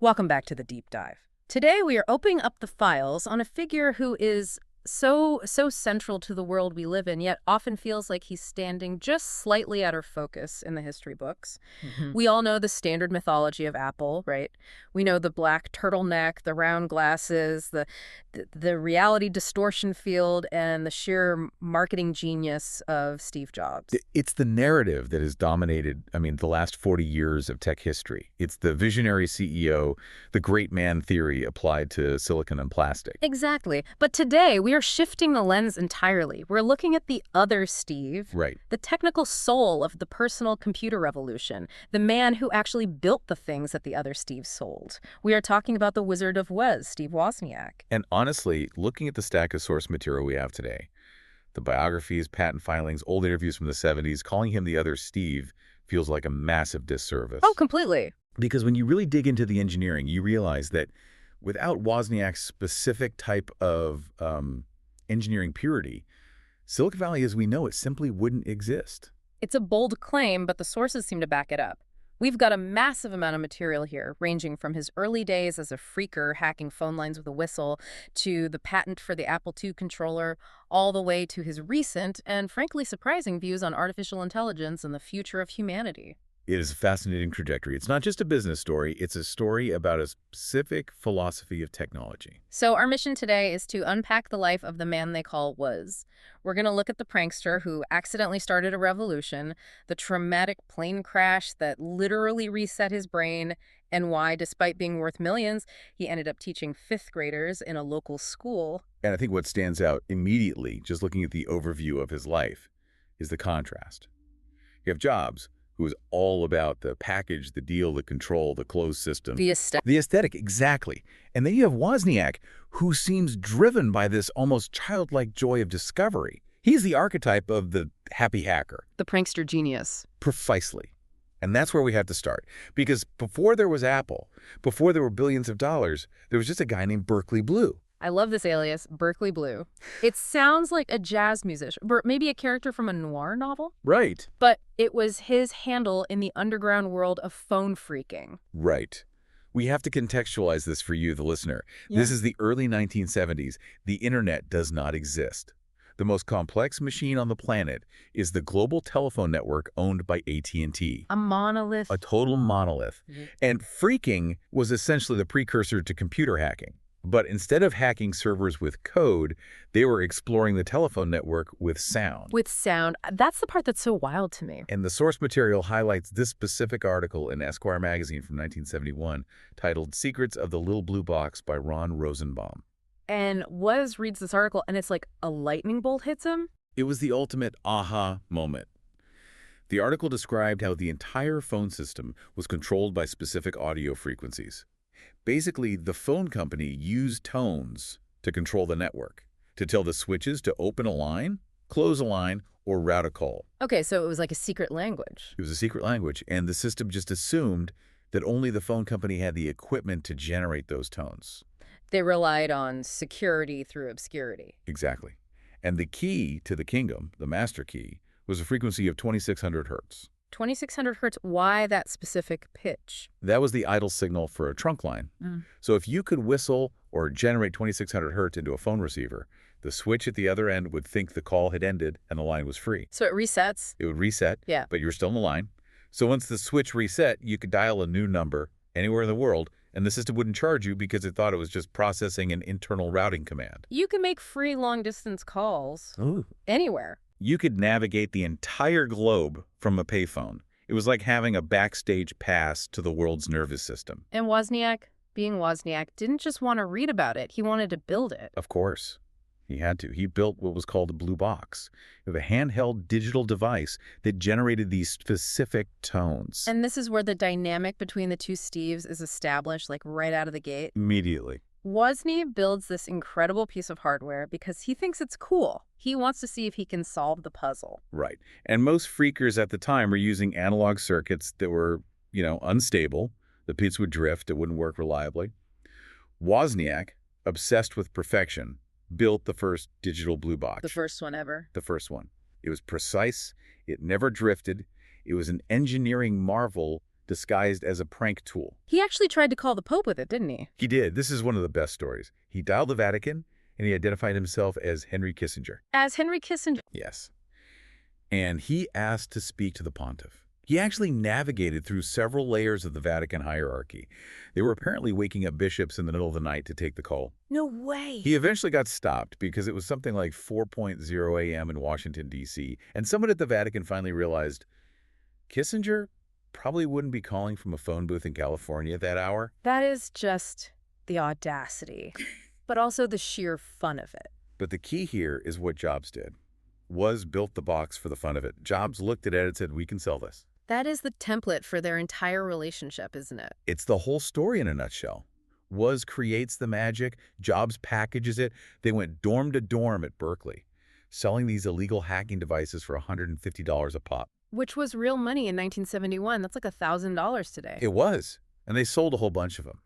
Welcome back to the deep dive. Today we are opening up the files on a figure who is so central to the world we live in, yet often feels like he's standing just slightly out of focus in the history books. We all know the standard mythology of Apple, right? We know the black turtleneck, the round glasses, the reality distortion field, and the sheer marketing genius of Steve Jobs. It's the narrative that has dominated, the last 40 years of tech history. It's the visionary CEO, the great man theory applied to silicon and plastic. Exactly. But today, we are shifting the lens entirely. We're looking at the other Steve, Right. the technical soul of the personal computer revolution, the man who actually built the things that the other Steve sold. We are talking about the Wizard of Wez, Steve Wozniak. And honestly, looking at the stack of source material we have today, the biographies, patent filings, old interviews from the 70s, calling him the other Steve feels like a massive disservice. Oh, completely. Because when you really dig into the engineering, you realize that without Wozniak's specific type of engineering purity, Silicon Valley as we know it simply wouldn't exist. It's a bold claim, but the sources seem to back it up. We've got a massive amount of material here, ranging from his early days as a phreaker hacking phone lines with a whistle, to the patent for the Apple II controller, all the way to his recent and frankly surprising views on artificial intelligence and the future of humanity. It is a fascinating trajectory. It's not just a business story, it's a story about a specific philosophy of technology. So our mission today is to unpack the life of the man they call Woz. We're going to look at the prankster who accidentally started a revolution, the traumatic plane crash that literally reset his brain, and why, despite being worth millions, he ended up teaching fifth graders in a local school. And I think what stands out immediately, just looking at the overview of his life, is the contrast. You have Jobs, who is all about the package, the deal, the control, the closed system. The aesthetic. The aesthetic, exactly. And then you have Wozniak, who seems driven by this almost childlike joy of discovery. He's the archetype of the happy hacker. The prankster genius. Precisely. And that's where we have to start. Because before there was Apple, before there were billions of dollars, there was just a guy named Berkeley Blue. I love this alias, Berkeley Blue. It sounds like a jazz musician, or maybe a character from a noir novel. Right. But it was his handle in the underground world of phone phreaking. Right. We have to contextualize this for you, the listener. Yeah. This is the early 1970s. The internet does not exist. The most complex machine on the planet is the global telephone network owned by AT&T. A monolith. A total monolith. And phreaking was essentially the precursor to computer hacking. But instead of hacking servers with code, they were exploring the telephone network with sound. With sound. That's the part that's so wild to me. And the source material highlights this specific article in Esquire magazine from 1971 titled Secrets of the Little Blue Box by Ron Rosenbaum. And Woz reads this article and it's like a lightning bolt hits him. It was the ultimate aha moment. The article described how the entire phone system was controlled by specific audio frequencies. Basically, the phone company used tones to control the network, to tell the switches to open a line, close a line, or route a call. Okay, so it was like a secret language. It was a secret language, and the system just assumed that only the phone company had the equipment to generate those tones. They relied on security through obscurity. Exactly. And the key to the kingdom, the master key, was a frequency of 2600 hertz. 2600 hertz, why that specific pitch? That was the idle signal for a trunk line. So if you could whistle or generate 2600 hertz into a phone receiver, the switch at the other end would think the call had ended and the line was free. So it resets? It would reset, Yeah. but you're still in the line. So once the switch reset, you could dial a new number anywhere in the world, and the system wouldn't charge you because it thought it was just processing an internal routing command. You can make free long-distance calls Ooh. anywhere. You could navigate the entire globe from a payphone. It was like having a backstage pass to the world's nervous system. And Wozniak, being Wozniak, didn't just want to read about it. He wanted to build it. Of course. He had to. He built what was called a blue box, a handheld digital device that generated these specific tones. And this is where the dynamic between the two Steves is established, like right out of the gate. Immediately. Wozniak builds this incredible piece of hardware because he thinks it's cool. He wants to see if he can solve the puzzle. Right. And most phreakers at the time were using analog circuits that were, unstable. The bits would drift. It wouldn't work reliably. Wozniak, obsessed with perfection, built the first digital blue box. The first one ever. The first one. It was precise. It never drifted. It was an engineering marvel disguised as a prank tool. He actually tried to call the Pope with it, didn't he? He did. This is one of the best stories. He dialed the Vatican, and he identified himself as Henry Kissinger. As Henry Kissinger. Yes. And he asked to speak to the pontiff. He actually navigated through several layers of the Vatican hierarchy. They were apparently waking up bishops in the middle of the night to take the call. No way. He eventually got stopped because it was something like 4:00 a.m. in Washington, D.C., and someone at the Vatican finally realized Kissinger probably wouldn't be calling from a phone booth in California at that hour. That is just the audacity, but also the sheer fun of it. But the key here is what Jobs did. Woz built the box for the fun of it. Jobs looked at it and said, we can sell this. That is the template for their entire relationship, isn't it? It's the whole story in a nutshell. Woz creates the magic, Jobs packages it. They went dorm to dorm at Berkeley, selling these illegal hacking devices for $150 a pop. Which was real money in 1971. That's like $1,000 today. It was, and they sold a whole bunch of them.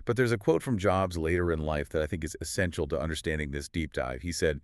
But there's a quote from Jobs later in life that I think is essential to understanding this deep dive. He said,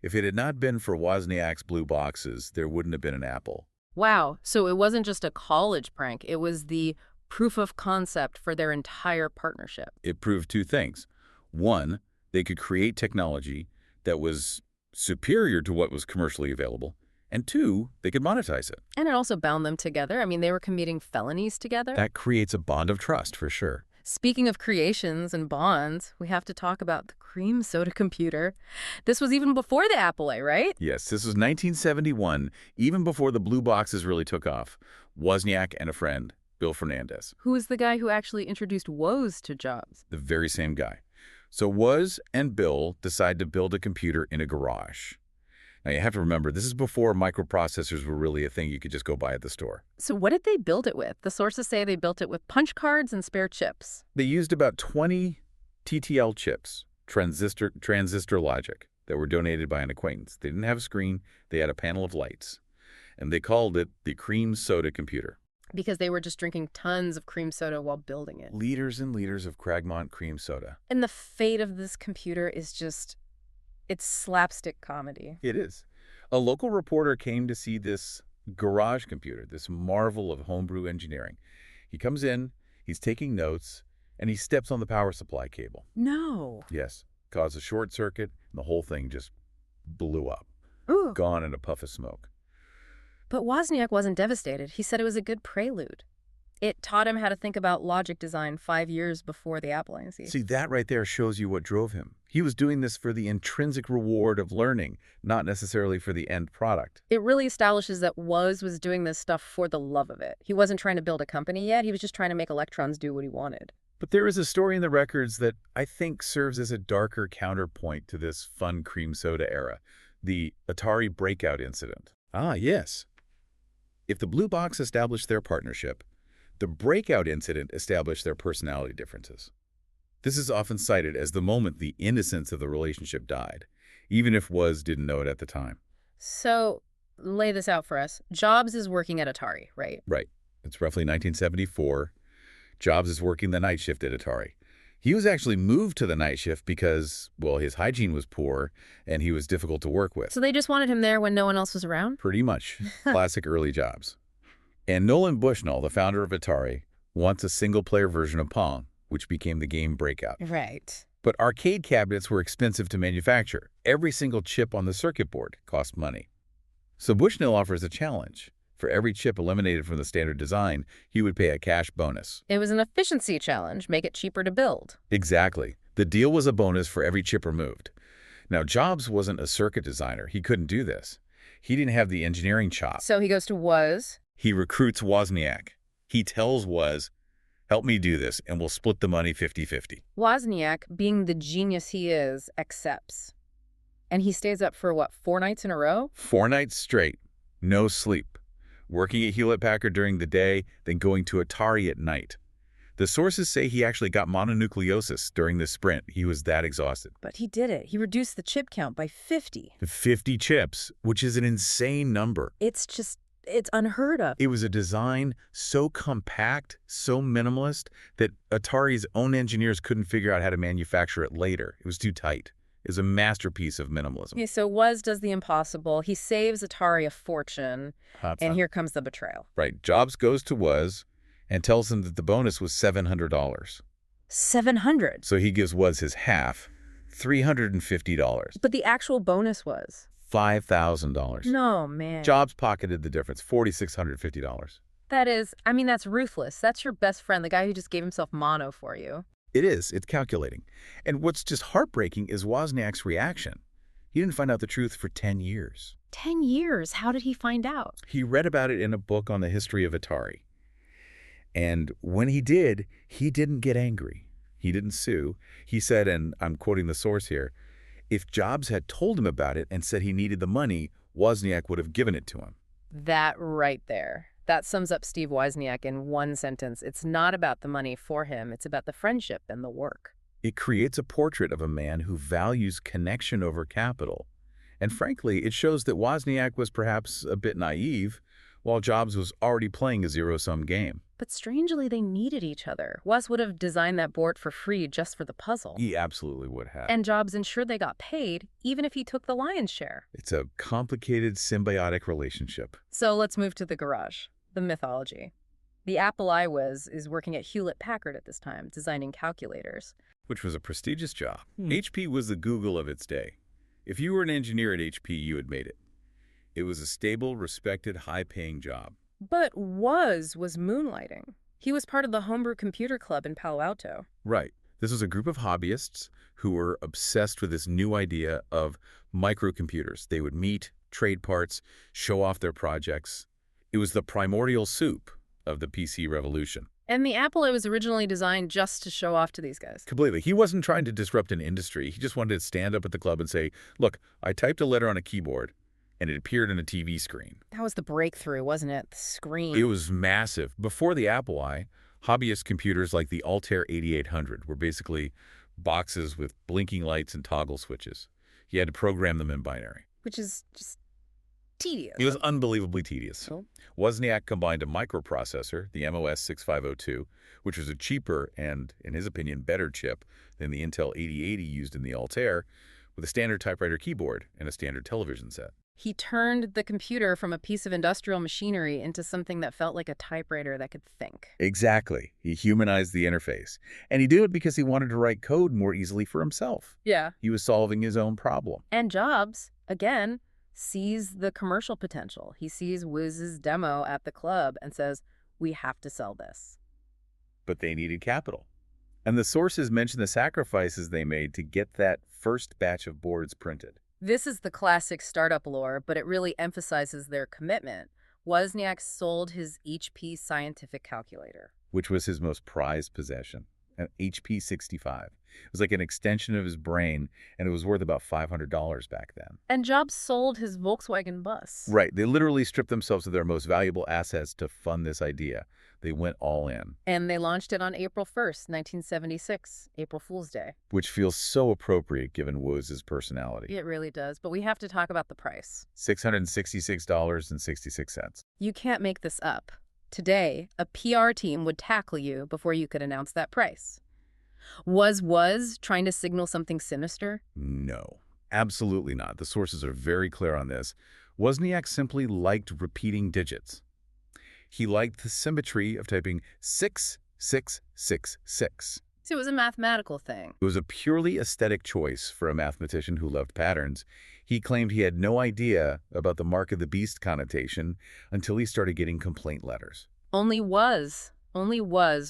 if it had not been for Wozniak's blue boxes, there wouldn't have been an Apple. Wow, so it wasn't just a college prank. It was the proof of concept for their entire partnership. It proved two things. One, they could create technology that was superior to what was commercially available. And two, they could monetize it. And it also bound them together. I mean, they were committing felonies together. That creates a bond of trust, for sure. Speaking of creations and bonds, we have to talk about the cream soda computer. This was even before the Apple A, right? Yes, this was 1971, even before the blue boxes really took off. Wozniak and a friend, Bill Fernandez. Who is the guy who actually introduced Woz to Jobs? The very same guy. So Woz and Bill decide to build a computer in a garage. Now, you have to remember, this is before microprocessors were really a thing you could just go buy at the store. So what did they build it with? The sources say they built it with punch cards and spare chips. They used about 20 TTL chips, transistor logic, that were donated by an acquaintance. They didn't have a screen. They had a panel of lights. And they called it the cream soda computer. Because they were just drinking tons of cream soda while building it. Liters and liters of Cragmont cream soda. And the fate of this computer is just... it's slapstick comedy. It is. A local reporter came to see this garage computer, this marvel of homebrew engineering. He comes in, he's taking notes, and he steps on the power supply cable. No. Yes. Caused a short circuit, and the whole thing just blew up. Ooh. Gone in a puff of smoke. But Wozniak wasn't devastated. He said it was a good prelude. It taught him how to think about logic design 5 years before the Apple IC. See, that right there shows you what drove him. He was doing this for the intrinsic reward of learning, not necessarily for the end product. It really establishes that Woz was doing this stuff for the love of it. He wasn't trying to build a company yet. He was just trying to make electrons do what he wanted. But there is a story in the records that I think serves as a darker counterpoint to this fun cream soda era, the Atari breakout incident. Ah, yes. If the Blue Box established their partnership, the breakout incident established their personality differences. This is often cited as the moment the innocence of the relationship died, even if Woz didn't know it at the time. So, lay this out for us. Jobs is working at Atari, right? Right. It's roughly 1974. Jobs is working the night shift at Atari. He was actually moved to the night shift because, well, his hygiene was poor and he was difficult to work with. So they just wanted him there when no one else was around? Pretty much. Classic early Jobs. And Nolan Bushnell, the founder of Atari, wants a single-player version of Pong, which became the game Breakout. Right. But arcade cabinets were expensive to manufacture. Every single chip on the circuit board cost money. So Bushnell offers a challenge. For every chip eliminated from the standard design, he would pay a cash bonus. It was an efficiency challenge, make it cheaper to build. Exactly. The deal was a bonus for every chip removed. Now, Jobs wasn't a circuit designer. He couldn't do this. He didn't have the engineering chops. So he goes to Woz. He recruits Wozniak. He tells Woz, help me do this, and we'll split the money 50-50. Wozniak, being the genius he is, accepts. And he stays up for, what, 4 nights in a row? 4 nights straight. No sleep. Working at Hewlett-Packard during the day, then going to Atari at night. The sources say he actually got mononucleosis during the sprint. He was that exhausted. But he did it. He reduced the chip count by 50. 50 chips, which is an insane number. It's unheard of. It was a design so compact, so minimalist, that Atari's own engineers couldn't figure out how to manufacture it later. It was too tight. It was a masterpiece of minimalism. Okay, so Woz does the impossible. He saves Atari a fortune, and here comes the betrayal. Right. Jobs goes to Woz, and tells him that the bonus was $700. 700. So he gives Woz his half, $350. But the actual bonus was? $5,000. No, man. Jobs pocketed the difference, $4,650. That is, I mean, that's ruthless. That's your best friend, the guy who just gave himself mono for you. It is. It's calculating. And what's just heartbreaking is Wozniak's reaction. He didn't find out the truth for 10 years. 10 years? How did he find out? He read about it in a book on the history of Atari. And when he did, he didn't get angry. He didn't sue. He said, and I'm quoting the source here, if Jobs had told him about it and said he needed the money, Wozniak would have given it to him. That right there. That sums up Steve Wozniak in one sentence. It's not about the money for him. It's about the friendship and the work. It creates a portrait of a man who values connection over capital. And frankly, it shows that Wozniak was perhaps a bit naive, while Jobs was already playing a zero-sum game. But strangely, they needed each other. Woz would have designed that board for free just for the puzzle. He absolutely would have. And Jobs ensured they got paid, even if he took the lion's share. It's a complicated symbiotic relationship. So let's move to the garage, the mythology. The Apple I is working at Hewlett-Packard at this time, designing calculators. Which was a prestigious job. HP was the Google of its day. If you were an engineer at HP, you had made it. It was a stable, respected, high-paying job. But was moonlighting. He was part of the Homebrew Computer Club in Palo Alto. Right. This was a group of hobbyists who were obsessed with this new idea of microcomputers. They would meet, trade parts, show off their projects. It was the primordial soup of the PC revolution. And the Apple I was originally designed just to show off to these guys. Completely. He wasn't trying to disrupt an industry. He just wanted to stand up at the club and say, look, I typed a letter on a keyboard, and it appeared on a TV screen. That was the breakthrough, wasn't it? The screen. It was massive. Before the Apple I, hobbyist computers like the Altair 8800 were basically boxes with blinking lights and toggle switches. You had to program them in binary. Which is just tedious. It was unbelievably tedious. Oh. Wozniak combined a microprocessor, the MOS 6502, which was a cheaper and, in his opinion, better chip than the Intel 8080 used in the Altair, with a standard typewriter keyboard and a standard television set. He turned the computer from a piece of industrial machinery into something that felt like a typewriter that could think. Exactly. He humanized the interface. And he did it because he wanted to write code more easily for himself. Yeah. He was solving his own problem. And Jobs, again, sees the commercial potential. He sees Woz's demo at the club and says, we have to sell this. But they needed capital. And the sources mention the sacrifices they made to get that first batch of boards printed. This is the classic startup lore, but it really emphasizes their commitment. Wozniak sold his HP scientific calculator, which was his most prized possession, an HP 65. It was like an extension of his brain, and it was worth about $500 back then. And Jobs sold his Volkswagen bus. Right. They literally stripped themselves of their most valuable assets to fund this idea. They went all in. And they launched it on April 1st, 1976, April Fool's Day. Which feels so appropriate given Woz's personality. It really does, but we have to talk about the price. $666.66. You can't make this up. Today, a PR team would tackle you before you could announce that price. Was trying to signal something sinister? No, absolutely not. The sources are very clear on this. Wozniak simply liked repeating digits. He liked the symmetry of typing 6666. So it was a mathematical thing. It was a purely aesthetic choice for a mathematician who loved patterns. He claimed he had no idea about the mark of the beast connotation until he started getting complaint letters. Only Was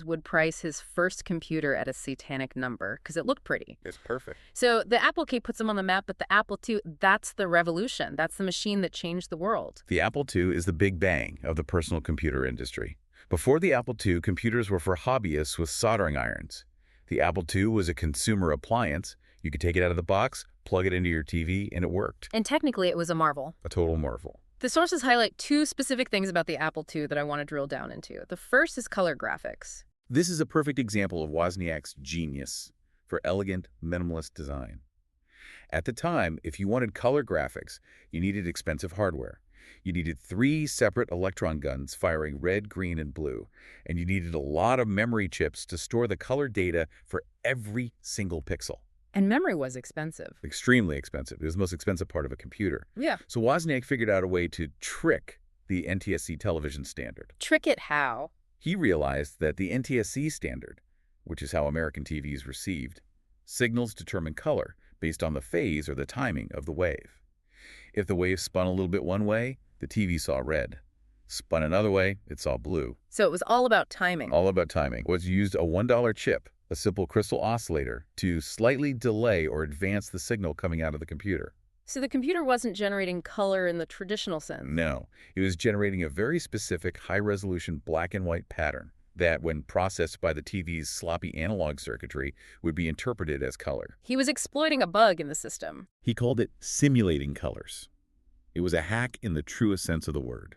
would price his first computer at a satanic number because it looked pretty. It's perfect. So the Apple II puts him on the map, but the Apple II, that's the revolution. That's the machine that changed the world. The Apple II is the big bang of the personal computer industry. Before the Apple II, computers were for hobbyists with soldering irons. The Apple II was a consumer appliance. You could take it out of the box, plug it into your TV, and it worked. And technically, it was a marvel. A total marvel. The sources highlight two specific things about the Apple II that I want to drill down into. The first is color graphics. This is a perfect example of Wozniak's genius for elegant, minimalist design. At the time, if you wanted color graphics, you needed expensive hardware. You needed 3 separate electron guns firing red, green, and blue, and you needed a lot of memory chips to store the color data for every single pixel. And memory was expensive. Extremely expensive. It was the most expensive part of a computer. Yeah. So Wozniak figured out a way to trick the NTSC television standard. Trick it how? He realized that the NTSC standard, which is how American TV is received, signals determine color based on the phase or the timing of the wave. If the wave spun a little bit one way, the TV saw red. Spun another way, it saw blue. So it was all about timing. All about timing. Was used a $1 chip, a simple crystal oscillator, to slightly delay or advance the signal coming out of the computer. So the computer wasn't generating color in the traditional sense. No, it was generating a very specific high-resolution black and white pattern that, when processed by the TV's sloppy analog circuitry, would be interpreted as color. He was exploiting a bug in the system. He called it simulating colors. It was a hack in the truest sense of the word.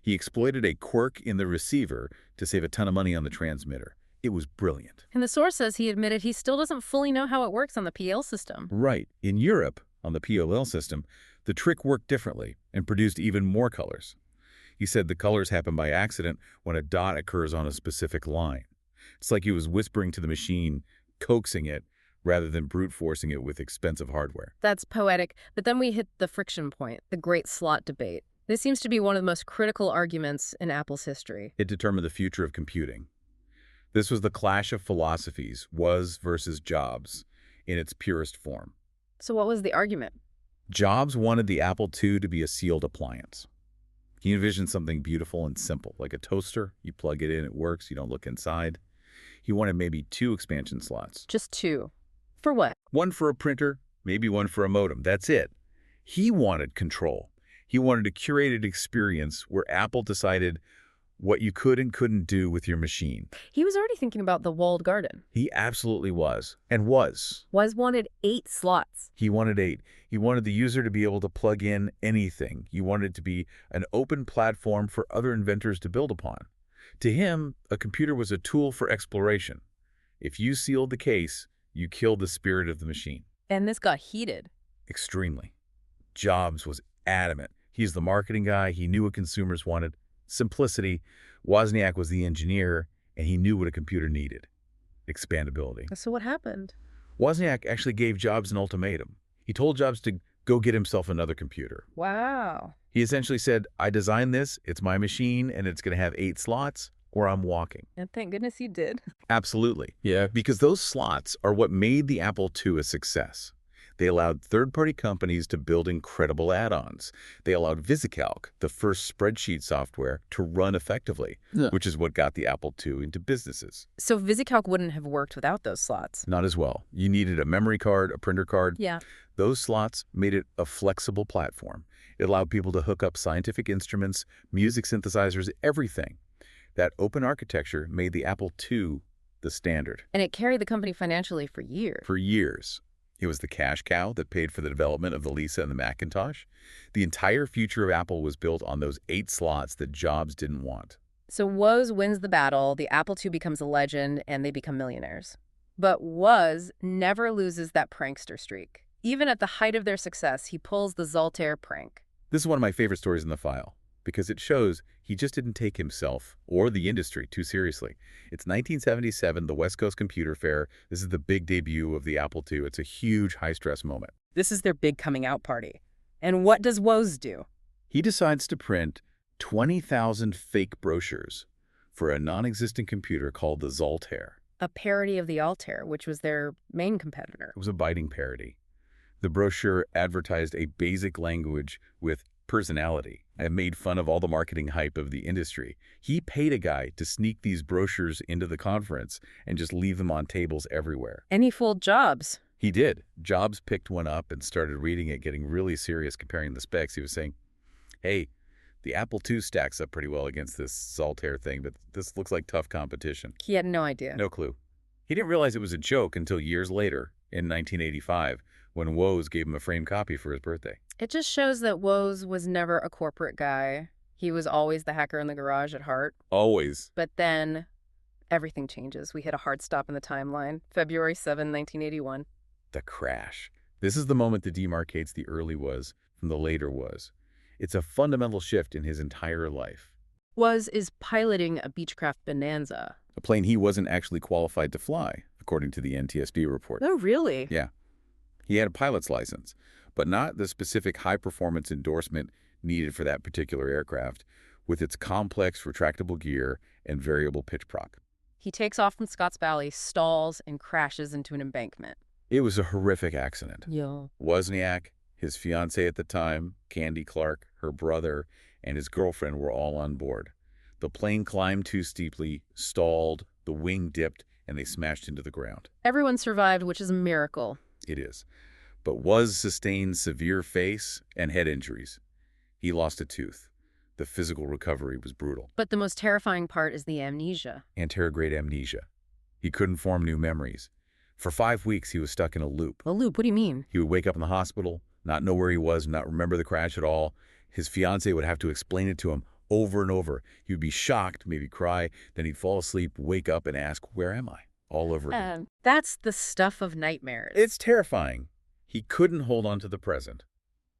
He exploited a quirk in the receiver to save a ton of money on the transmitter. It was brilliant. And the source says he admitted he still doesn't fully know how it works on the PL system. Right. In Europe, on the POL system, the trick worked differently and produced even more colors. He said the colors happen by accident when a dot occurs on a specific line. It's like he was whispering to the machine, coaxing it, rather than brute forcing it with expensive hardware. That's poetic, but then we hit the friction point, the great slot debate. This seems to be one of the most critical arguments in Apple's history. It determined the future of computing. This was the clash of philosophies, Woz versus Jobs, in its purest form. So what was the argument? Jobs wanted the Apple II to be a sealed appliance. He envisioned something beautiful and simple, like a toaster. You plug it in, it works, you don't look inside. He wanted maybe 2 expansion slots. Just 2. For what? One for a printer, maybe one for a modem. That's it. He wanted control. He wanted a curated experience where Apple decided what you could and couldn't do with your machine. He was already thinking about the walled garden. He absolutely was, and was. Woz wanted 8 slots. He wanted 8. He wanted the user to be able to plug in anything. He wanted it to be an open platform for other inventors to build upon. To him, a computer was a tool for exploration. If you sealed the case, you killed the spirit of the machine. And this got heated. Extremely. Jobs was adamant. He's the marketing guy. He knew what consumers wanted. Simplicity. Wozniak was the engineer, and he knew what a computer needed. Expandability. So what happened? Wozniak actually gave Jobs an ultimatum. He told Jobs to go get himself another computer. Wow. He essentially said, I designed this, it's my machine, and it's going to have 8 slots, or I'm walking. And thank goodness he did. Absolutely. Yeah. Because those slots are what made the Apple II a success. They allowed third-party companies to build incredible add-ons. They allowed VisiCalc, the first spreadsheet software, to run effectively, which is what got the Apple II into businesses. So VisiCalc wouldn't have worked without those slots. Not as well. You needed a memory card, a printer card. Yeah. Those slots made it a flexible platform. It allowed people to hook up scientific instruments, music synthesizers, everything. That open architecture made the Apple II the standard. And it carried the company financially for years. For years. It was the cash cow that paid for the development of the Lisa and the Macintosh. The entire future of Apple was built on those 8 slots that Jobs didn't want. So Woz wins the battle, the Apple II becomes a legend, and they become millionaires. But Woz never loses that prankster streak. Even at the height of their success, he pulls the Zaltair prank. This is one of my favorite stories in the file, because it shows he just didn't take himself or the industry too seriously. It's 1977, the West Coast Computer Fair. This is the big debut of the Apple II. It's a huge high-stress moment. This is their big coming out party. And what does Woz do? He decides to print 20,000 fake brochures for a non-existent computer called the Zaltair. A parody of the Altair, which was their main competitor. It was a biting parody. The brochure advertised a basic language with personality and made fun of all the marketing hype of the industry. He paid a guy to sneak these brochures into the conference and just leave them on tables everywhere. And he fooled Jobs. He did. Jobs picked one up and started reading it, getting really serious, comparing the specs. He was saying, hey, the Apple II stacks up pretty well against this Zaltair thing, but this looks like tough competition. He had no idea. No clue. He didn't realize it was a joke until years later, in 1985, when Woz gave him a framed copy for his birthday. It just shows that Woz was never a corporate guy. He was always the hacker in the garage at heart. Always. But then everything changes. We hit a hard stop in the timeline. February 7, 1981. The crash. This is the moment that demarcates the early Woz from the later Woz. It's a fundamental shift in his entire life. Woz is piloting a Beechcraft Bonanza. A plane he wasn't actually qualified to fly, according to the NTSB report. Oh, really? Yeah. He had a pilot's license, but not the specific high-performance endorsement needed for that particular aircraft. with its complex retractable gear and variable pitch proc. He takes off from Scotts Valley, stalls, and crashes into an embankment. It was a horrific accident. Yeah. Wozniak, his fiancée at the time, Candy Clark, her brother, and his girlfriend were all on board. The plane climbed too steeply, stalled, the wing dipped, and they smashed into the ground. Everyone survived, which is a miracle. It is. But Woz sustained severe face and head injuries. He lost a tooth. The physical recovery was brutal. But the most terrifying part is the amnesia. Anterograde amnesia. He couldn't form new memories. For 5 weeks, he was stuck in a loop. A loop? What do you mean? He would wake up in the hospital, not know where he was, not remember the crash at all. His fiancée would have to explain it to him over and over. He would be shocked, maybe cry, then he'd fall asleep, wake up, and ask, "Where am I?" all over again. That's the stuff of nightmares. It's terrifying. He couldn't hold on to the present.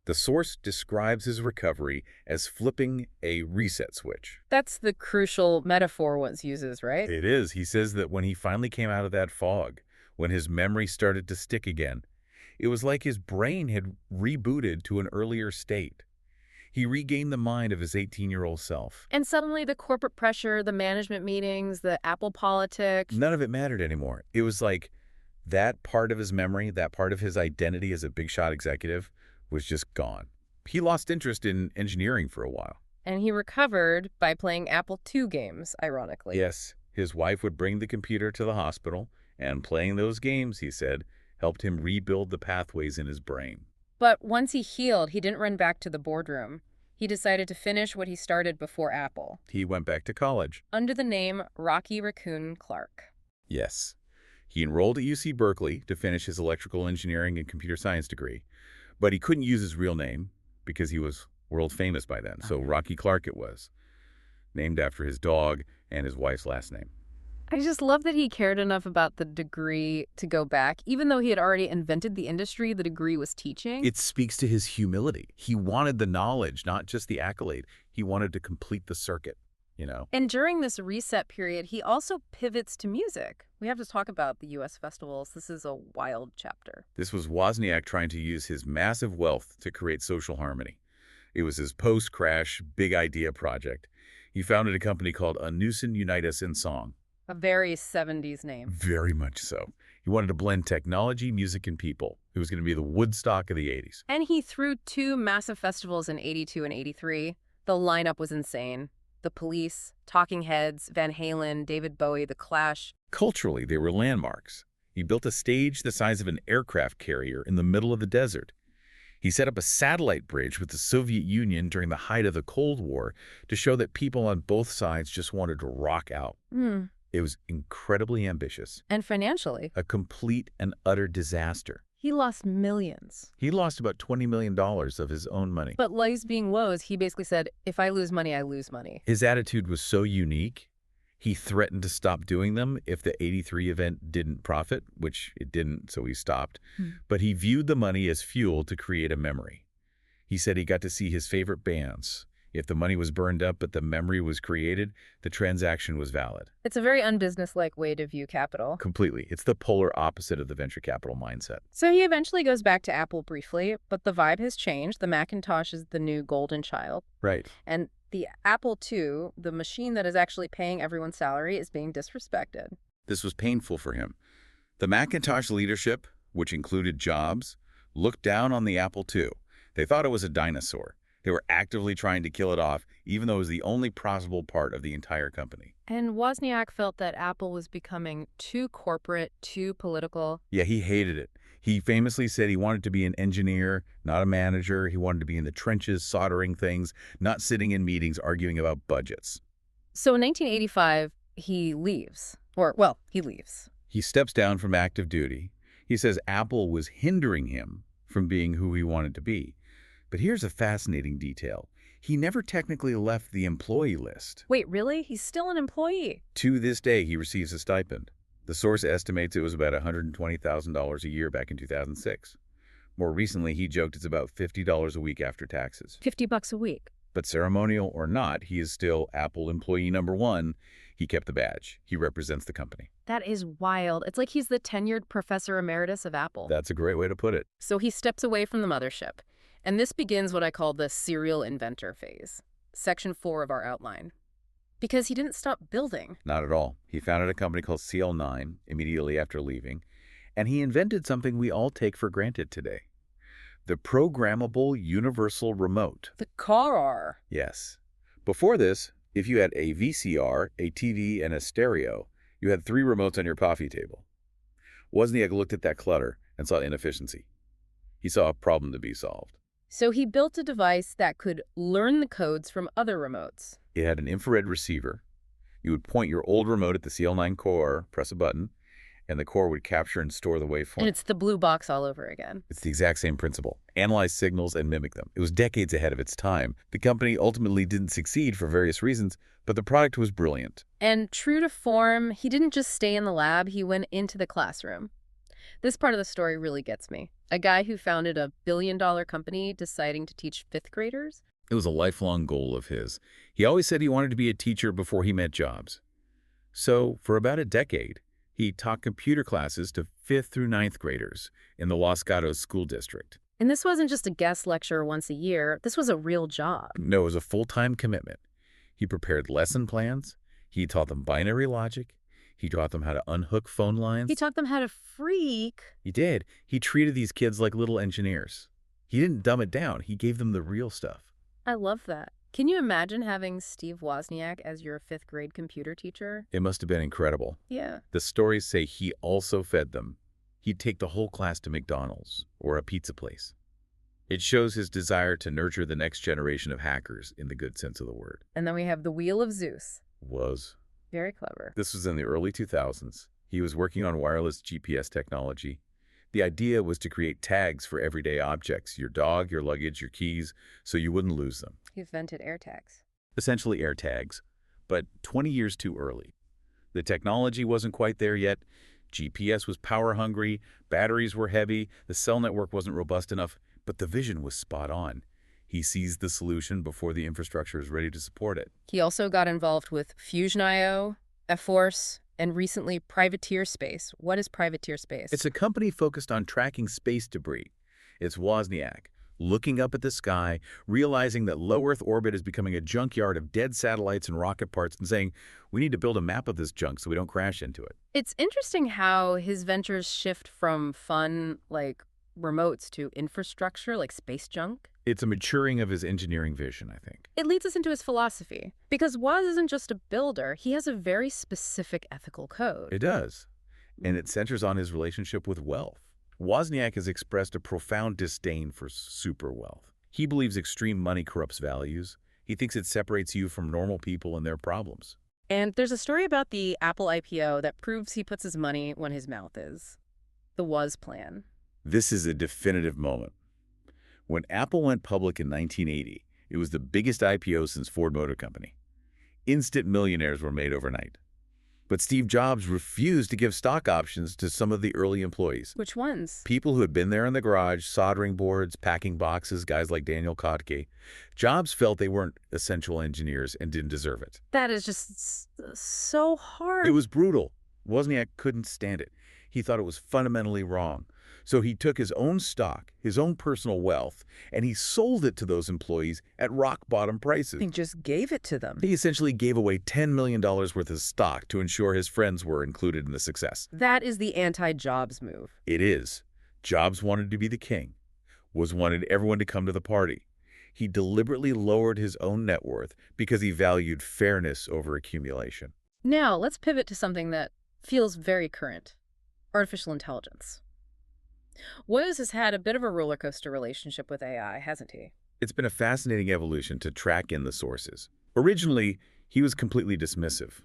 The source describes his recovery as flipping a reset switch. That's the crucial metaphor Woz uses, right? It is. He says that when he finally came out of that fog, when his memory started to stick again, it was like his brain had rebooted to an earlier state. He regained the mind of his 18-year-old self. And suddenly the corporate pressure, the management meetings, the Apple politics. None of it mattered anymore. It was like that part of his memory, that part of his identity as a big shot executive was just gone. He lost interest in engineering for a while. And he recovered by playing Apple II games, ironically. Yes, his wife would bring the computer to the hospital, and playing those games, he said, helped him rebuild the pathways in his brain. But once he healed, he didn't run back to the boardroom. He decided to finish what he started before Apple. He went back to college. Under the name Rocky Raccoon Clark. Yes. He enrolled at UC Berkeley to finish his electrical engineering and computer science degree. But he couldn't use his real name because he was world famous by then. So Rocky Clark it was, named after his dog and his wife's last name. I just love that he cared enough about the degree to go back. Even though he had already invented the industry the degree was teaching. It speaks to his humility. He wanted the knowledge, not just the accolade. He wanted to complete the circuit, you know. And during this reset period, he also pivots to music. We have to talk about the U.S. festivals. This is a wild chapter. This was Wozniak trying to use his massive wealth to create social harmony. It was his post-crash big idea project. He founded a company called Unison Unite Us in Song. A very 70s name. Very much so. He wanted to blend technology, music, and people. It was going to be the Woodstock of the 80s. And he threw 2 massive festivals in 82 and 83. The lineup was insane. The Police, Talking Heads, Van Halen, David Bowie, The Clash. Culturally, they were landmarks. He built a stage the size of an aircraft carrier in the middle of the desert. He set up a satellite bridge with the Soviet Union during the height of the Cold War to show that people on both sides just wanted to rock out. It was incredibly ambitious. And financially. A complete and utter disaster. He lost millions. He lost about $20 million of his own money. But Lies being Woz, he basically said, if I lose money, I lose money. His attitude was so unique, he threatened to stop doing them if the 83 event didn't profit, which it didn't, so he stopped. But he viewed the money as fuel to create a memory. He said he got to see his favorite bands. If the money was burned up but the memory was created, the transaction was valid. It's a very unbusinesslike way to view capital. Completely. It's the polar opposite of the venture capital mindset. So he eventually goes back to Apple briefly, but the vibe has changed. The Macintosh is the new golden child. Right. And the Apple II, the machine that is actually paying everyone's salary, is being disrespected. This was painful for him. The Macintosh leadership, which included Jobs, looked down on the Apple II. They thought it was a dinosaur. They were actively trying to kill it off, even though it was the only profitable part of the entire company. And Wozniak felt that Apple was becoming too corporate, too political. Yeah, he hated it. He famously said he wanted to be an engineer, not a manager. He wanted to be in the trenches, soldering things, not sitting in meetings arguing about budgets. So in 1985, he leaves. He leaves. He steps down from active duty. He says Apple was hindering him from being who he wanted to be. But here's a fascinating detail. He never technically left the employee list. Wait, really? He's still an employee? To this day, he receives a stipend. The source estimates it was about $120,000 a year back in 2006. More recently, he joked it's about $50 a week after taxes. $50 a week. But ceremonial or not, he is still Apple employee number 1. He kept the badge. He represents the company. That is wild. It's like he's the tenured professor emeritus of Apple. That's a great way to put it. So he steps away from the mothership. And this begins what I call the serial inventor phase. section 4 of our outline. Because he didn't stop building. Not at all. He founded a company called CL9 immediately after leaving, and he invented something we all take for granted today. The programmable universal remote. The car. Yes. Before this, if you had a VCR, a TV, and a stereo, you had 3 remotes on your coffee table. Wozniak looked at that clutter and saw inefficiency. He saw a problem to be solved. So he built a device that could learn the codes from other remotes. It had an infrared receiver. You would point your old remote at the CL9 core, press a button, and the core would capture and store the waveform. And it's the blue box all over again. It's the exact same principle. Analyze signals and mimic them. It was decades ahead of its time. The company ultimately didn't succeed for various reasons, but the product was brilliant. And true to form, he didn't just stay in the lab, he went into the classroom. This part of the story really gets me. A guy who founded a billion-dollar company deciding to teach 5th graders? It was a lifelong goal of his. He always said he wanted to be a teacher before he met Jobs. So, for about a decade, he taught computer classes to 5th through 9th graders in the Los Gatos school district. And this wasn't just a guest lecture once a year. This was a real job. No, it was a full-time commitment. He prepared lesson plans. He taught them binary logic. He taught them how to unhook phone lines. He taught them how to freak. He did. He treated these kids like little engineers. He didn't dumb it down. He gave them the real stuff. I love that. Can you imagine having Steve Wozniak as your 5th grade computer teacher? It must have been incredible. Yeah. The stories say he also fed them. He'd take the whole class to McDonald's or a pizza place. It shows his desire to nurture the next generation of hackers in the good sense of the word. And then we have the Wheel of Zeus. Was. Very clever. This was in the early 2000s. He was working on wireless GPS technology. The idea was to create tags for everyday objects, your dog, your luggage, your keys, so you wouldn't lose them. He invented AirTags. Essentially AirTags, but 20 years too early. The technology wasn't quite there yet. GPS was power-hungry, batteries were heavy, the cell network wasn't robust enough, but the vision was spot on. He seized the solution before the infrastructure is ready to support it. He also got involved with Fusion.io, F-Force, and recently Privateer Space. What is Privateer Space? It's a company focused on tracking space debris. It's Wozniak, looking up at the sky, realizing that low Earth orbit is becoming a junkyard of dead satellites and rocket parts, and saying, we need to build a map of this junk so we don't crash into it. It's interesting how his ventures shift from fun, like remotes, to infrastructure, like space junk. It's a maturing of his engineering vision, I think. It leads us into his philosophy. Because Woz isn't just a builder, he has a very specific ethical code. It does. And it centers on his relationship with wealth. Wozniak has expressed a profound disdain for super wealth. He believes extreme money corrupts values. He thinks it separates you from normal people and their problems. And there's a story about the Apple IPO that proves he puts his money when his mouth is. The Woz plan. This is a definitive moment. When Apple went public in 1980, it was the biggest IPO since Ford Motor Company. Instant millionaires were made overnight. But Steve Jobs refused to give stock options to some of the early employees. Which ones? People who had been there in the garage, soldering boards, packing boxes, guys like Daniel Kotke. Jobs felt they weren't essential engineers and didn't deserve it. That is just so hard. It was brutal. Wozniak couldn't stand it. He thought it was fundamentally wrong. So he took his own stock, his own personal wealth, and he sold it to those employees at rock-bottom prices. He just gave it to them. He essentially gave away $10 million worth of stock to ensure his friends were included in the success. That is the anti-Jobs move. It is. Jobs wanted to be the king, wanted everyone to come to the party. He deliberately lowered his own net worth because he valued fairness over accumulation. Now, let's pivot to something that feels very current. Artificial intelligence. Woz has had a bit of a roller coaster relationship with AI, hasn't he? It's been a fascinating evolution to track in the sources. Originally, he was completely dismissive.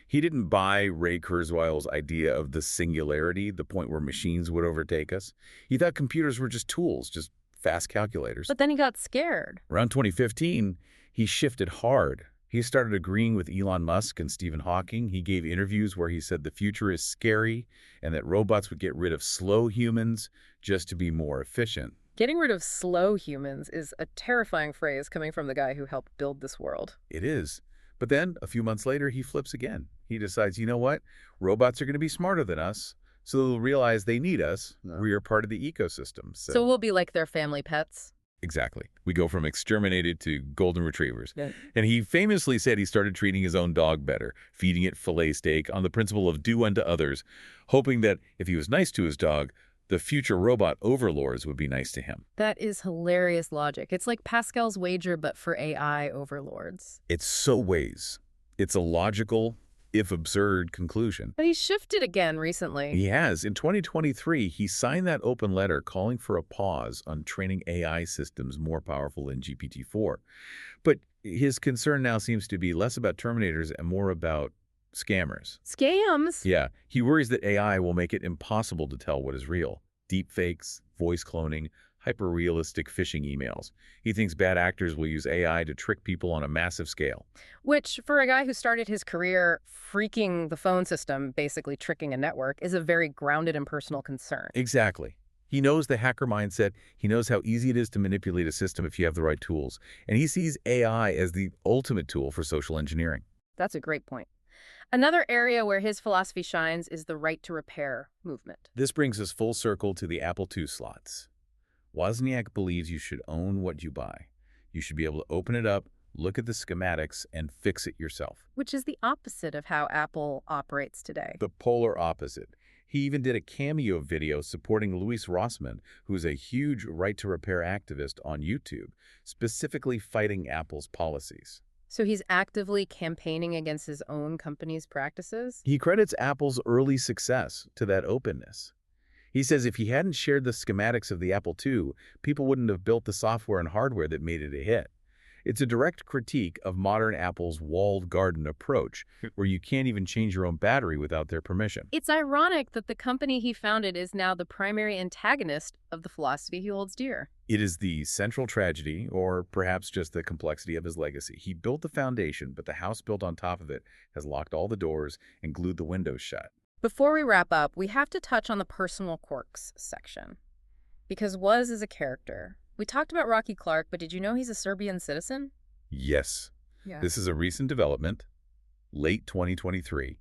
He didn't buy Ray Kurzweil's idea of the singularity, the point where machines would overtake us. He thought computers were just tools, just fast calculators. But then he got scared. Around 2015, he shifted hard. He started agreeing with Elon Musk and Stephen Hawking. He gave interviews where he said the future is scary and that robots would get rid of slow humans just to be more efficient. Getting rid of slow humans is a terrifying phrase coming from the guy who helped build this world. It is. But then, a few months later, he flips again. He decides, you know what? Robots are going to be smarter than us, so they'll realize they need us. We are part of the ecosystem. So we'll be like their family pets? Exactly. We go from exterminated to golden retrievers. Yeah. And he famously said he started treating his own dog better, feeding it filet steak on the principle of do unto others, hoping that if he was nice to his dog, the future robot overlords would be nice to him. That is hilarious logic. It's like Pascal's wager, but for AI overlords. It's so ways. It's a logical, if absurd, conclusion. But he shifted again recently. He has. In 2023, he signed that open letter calling for a pause on training AI systems more powerful than GPT-4. But his concern now seems to be less about Terminators and more about scammers. Scams? Yeah, he worries that AI will make it impossible to tell what is real. Deepfakes, voice cloning, hyper-realistic phishing emails. He thinks bad actors will use AI to trick people on a massive scale. Which, for a guy who started his career freaking the phone system, basically tricking a network, is a very grounded and personal concern. Exactly. He knows the hacker mindset. He knows how easy it is to manipulate a system if you have the right tools. And he sees AI as the ultimate tool for social engineering. That's a great point. Another area where his philosophy shines is the right to repair movement. This brings us full circle to the Apple II slots. Wozniak believes you should own what you buy. You should be able to open it up, look at the schematics, and fix it yourself. Which is the opposite of how Apple operates today. The polar opposite. He even did a cameo video supporting Louis Rossmann, who's a huge right-to-repair activist on YouTube, specifically fighting Apple's policies. So he's actively campaigning against his own company's practices? He credits Apple's early success to that openness. He says if he hadn't shared the schematics of the Apple II, people wouldn't have built the software and hardware that made it a hit. It's a direct critique of modern Apple's walled garden approach, where you can't even change your own battery without their permission. It's ironic that the company he founded is now the primary antagonist of the philosophy he holds dear. It is the central tragedy, or perhaps just the complexity of his legacy. He built the foundation, but the house built on top of it has locked all the doors and glued the windows shut. Before we wrap up, we have to touch on the personal quirks section. Because Woz is a character. We talked about Rocky Clark, but did you know he's a Serbian citizen? Yes. Yeah. This is a recent development, late 2023.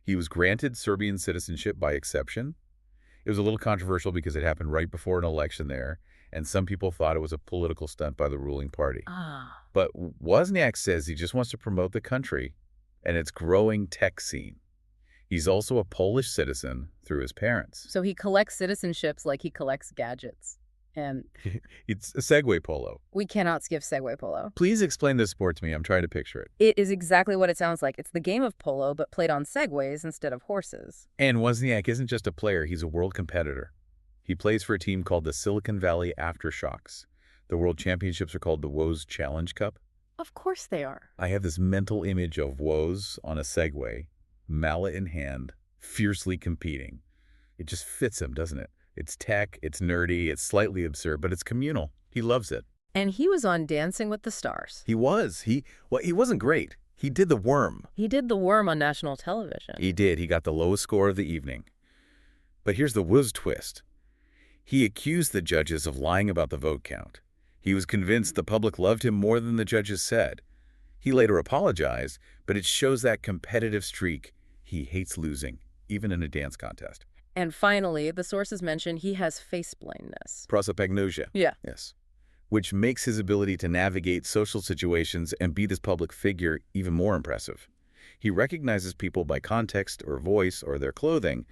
He was granted Serbian citizenship by exception. It was a little controversial because it happened right before an election there, and some people thought it was a political stunt by the ruling party. But Wozniak says he just wants to promote the country and its growing tech scene. He's also a Polish citizen through his parents. So he collects citizenships like he collects gadgets. And It's a Segway polo. we cannot skip Segway polo. Please explain this sport to me. I'm trying to picture it. It is exactly what it sounds like. It's the game of polo, but played on Segways instead of horses. And Wozniak isn't just a player, he's a world competitor. He plays for a team called the Silicon Valley Aftershocks. The World Championships are called the Woz Challenge Cup. Of course they are. I have this mental image of Woz on a Segway, mallet in hand, fiercely competing. It just fits him, doesn't it? It's tech, it's nerdy, it's slightly absurd, but it's communal. He loves it. And he was on Dancing with the Stars. He was. He wasn't great. He did the worm. He did the worm on national television. He did. He got the lowest score of the evening. But here's the Woz twist. He accused the judges of lying about the vote count. He was convinced the public loved him more than the judges said. He later apologized, but it shows that competitive streak. He hates losing, even in a dance contest. And finally, the sources mention he has face blindness. Prosopagnosia. Yeah. Yes. Which makes his ability to navigate social situations and be this public figure even more impressive. He recognizes people by context or voice or their clothing,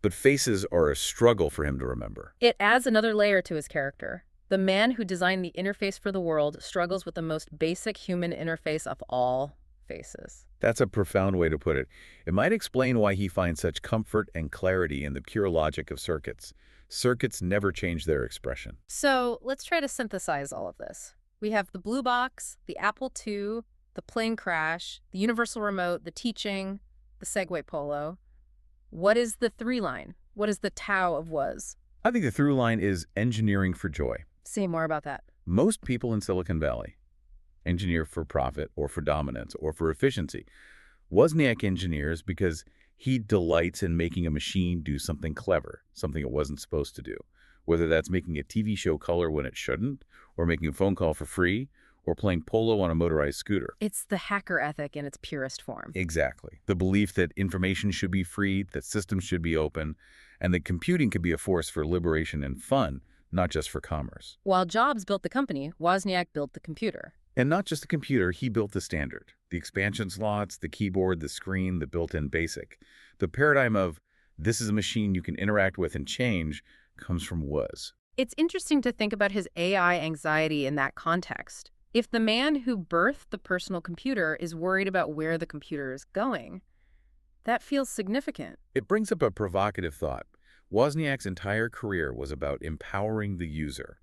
but faces are a struggle for him to remember. It adds another layer to his character. The man who designed the interface for the world struggles with the most basic human interface of all, faces. That's a profound way to put it. It might explain why he finds such comfort and clarity in the pure logic of circuits. Circuits never change their expression. So let's try to synthesize all of this. We have the blue box, the Apple II, the plane crash, the universal remote, the teaching, the Segway polo. What is the through line? What is the Tao of Woz? I think the through line is engineering for joy. Say more about that. Most people in Silicon Valley engineer for profit or for dominance or for efficiency. Wozniak engineers because he delights in making a machine do something clever, something it wasn't supposed to do, whether that's making a TV show color when it shouldn't, or making a phone call for free, or playing polo on a motorized scooter. It's the hacker ethic in its purest form. Exactly. The belief that information should be free, that systems should be open, and that computing could be a force for liberation and fun, not just for commerce. While Jobs built the company, Wozniak built the computer. And not just the computer, he built the standard. The expansion slots, the keyboard, the screen, the built-in BASIC. The paradigm of this is a machine you can interact with and change comes from Woz. It's interesting to think about his AI anxiety in that context. If the man who birthed the personal computer is worried about where the computer is going, that feels significant. It brings up a provocative thought. Wozniak's entire career was about empowering the user.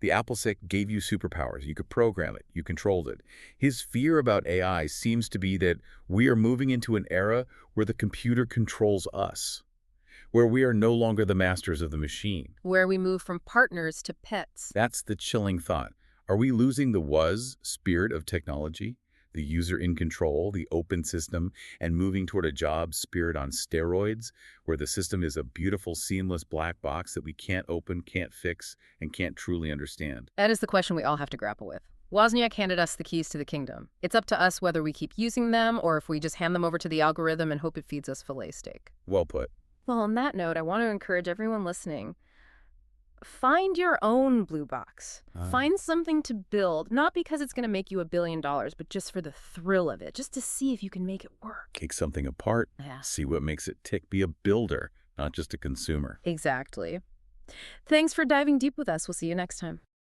The AppleSec gave you superpowers. You could program it. You controlled it. His fear about AI seems to be that we are moving into an era where the computer controls us, where we are no longer the masters of the machine. Where we move from partners to pets. That's the chilling thought. Are we losing the Woz spirit of technology, the user in control, the open system, and moving toward a Jobs spirit on steroids, where the system is a beautiful, seamless black box that we can't open, can't fix, and can't truly understand? That is the question we all have to grapple with. Wozniak handed us the keys to the kingdom. It's up to us whether we keep using them or if we just hand them over to the algorithm and hope it feeds us filet steak. Well put. Well, on that note, I want to encourage everyone listening, find your own blue box. Find something to build, not because it's going to make you $1 billion, but just for the thrill of it, just to see if you can make it work. Take something apart, Yeah. see what makes it tick. Be a builder, not just a consumer. Exactly. Thanks for diving deep with us. We'll see you next time.